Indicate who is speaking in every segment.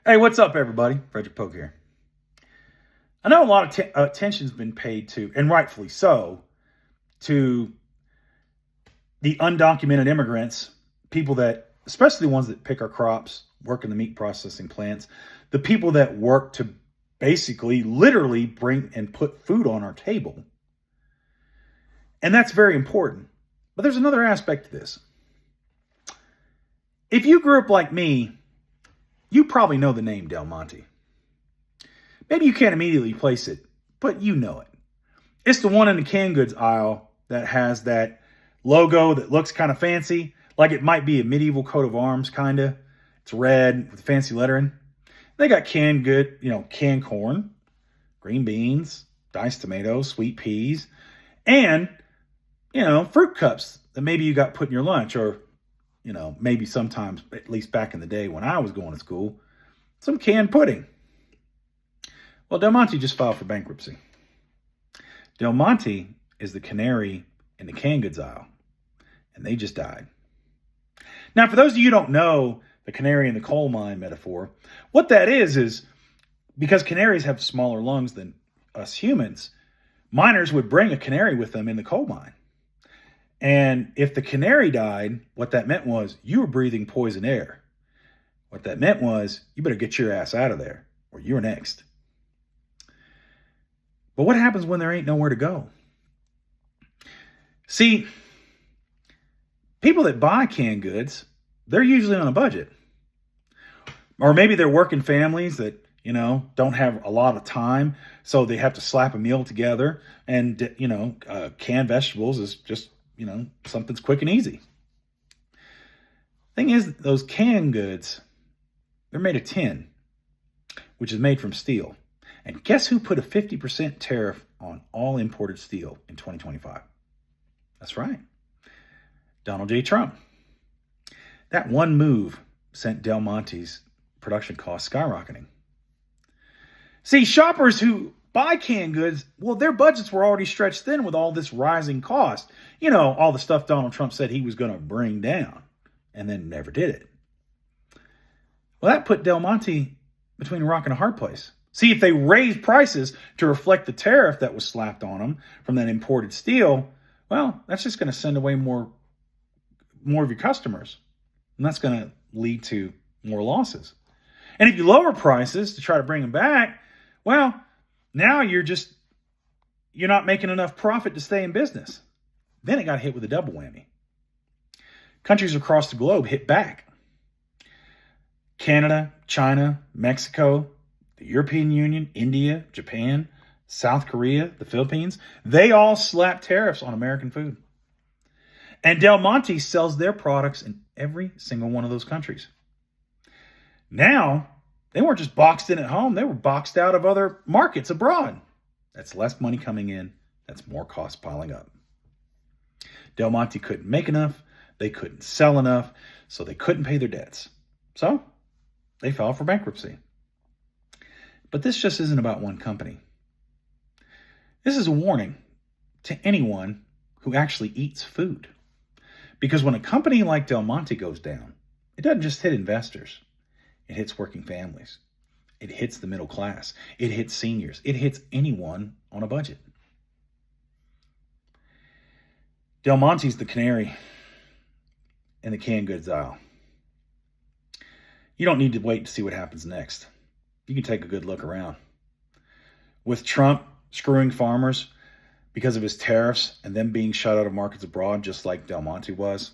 Speaker 1: Hey, what's up, everybody? Frederick Poag here. I know a lot of attention's been paid to, and rightfully so, to the undocumented immigrants, people that, especially the ones that pick our crops, work in the meat processing plants, the people that work to basically, literally bring and put food on our table. And that's very important. But there's another aspect to this. If you grew up like me, you probably know the name Del Monte. Maybe you can't immediately place it, but you know it. It's the one in the canned goods aisle that has that logo that looks kind of fancy, like it might be a medieval coat of arms, kind of. It's red with fancy lettering. They got canned corn, green beans, diced tomatoes, sweet peas, and, fruit cups that maybe you got put in your lunch, or, maybe sometimes, at least back in the day when I was going to school, some canned pudding. Well, Del Monte just filed for bankruptcy. Del Monte is the canary in the canned goods aisle, and they just died. Now, for those of you who don't know the canary in the coal mine metaphor, what that is because canaries have smaller lungs than us humans, miners would bring a canary with them in the coal mine. And if the canary died, what that meant was you were breathing poison air. What that meant was you better get your ass out of there, or you're next. But what happens when there ain't nowhere to go? See, people that buy canned goods, they're usually on a budget. Or maybe they're working families that, don't have a lot of time, so they have to slap a meal together. And, canned vegetables is just, something's quick and easy. Thing is, those canned goods, they're made of tin, which is made from steel. And guess who put a 50% tariff on all imported steel in 2025? That's right, Donald J. Trump. That one move sent Del Monte's production costs skyrocketing. See, shoppers who buy canned goods, well, their budgets were already stretched thin with all this rising cost. All the stuff Donald Trump said he was going to bring down and then never did it. Well, that put Del Monte between a rock and a hard place. See, if they raise prices to reflect the tariff that was slapped on them from that imported steel, well, that's just going to send away more of your customers. And that's going to lead to more losses. And if you lower prices to try to bring them back, well, now you're not making enough profit to stay in business. Then it got hit with a double whammy. Countries across the globe hit back. Canada, China, Mexico, the European Union, India, Japan, South Korea, the Philippines, they all slapped tariffs on American food. And Del Monte sells their products in every single one of those countries. Now, they weren't just boxed in at home, they were boxed out of other markets abroad. That's less money coming in, that's more costs piling up. Del Monte couldn't make enough, they couldn't sell enough, so they couldn't pay their debts. So, they filed for bankruptcy. But this just isn't about one company. This is a warning to anyone who actually eats food. Because when a company like Del Monte goes down, it doesn't just hit investors. It hits working families. It hits the middle class. It hits seniors. It hits anyone on a budget. Del Monte's the canary in the canned goods aisle. You don't need to wait to see what happens next. You can take a good look around. With Trump screwing farmers because of his tariffs and them being shut out of markets abroad, just like Del Monte was,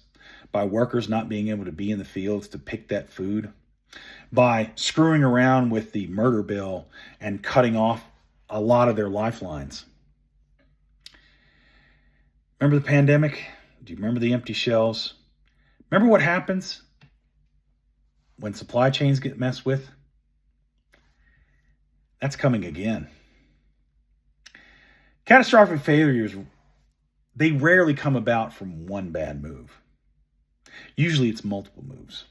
Speaker 1: by workers not being able to be in the fields to pick that food, by screwing around with the murder bill and cutting off a lot of their lifelines. Remember the pandemic? Do you remember the empty shelves? Remember what happens when supply chains get messed with? That's coming again. Catastrophic failures, they rarely come about from one bad move. Usually it's multiple moves.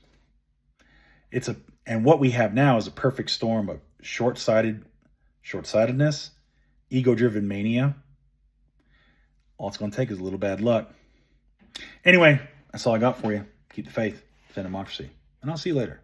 Speaker 1: And what we have now is a perfect storm of short-sightedness, ego-driven mania. All it's going to take is a little bad luck. Anyway, that's all I got for you. Keep the faith, defend democracy, and I'll see you later.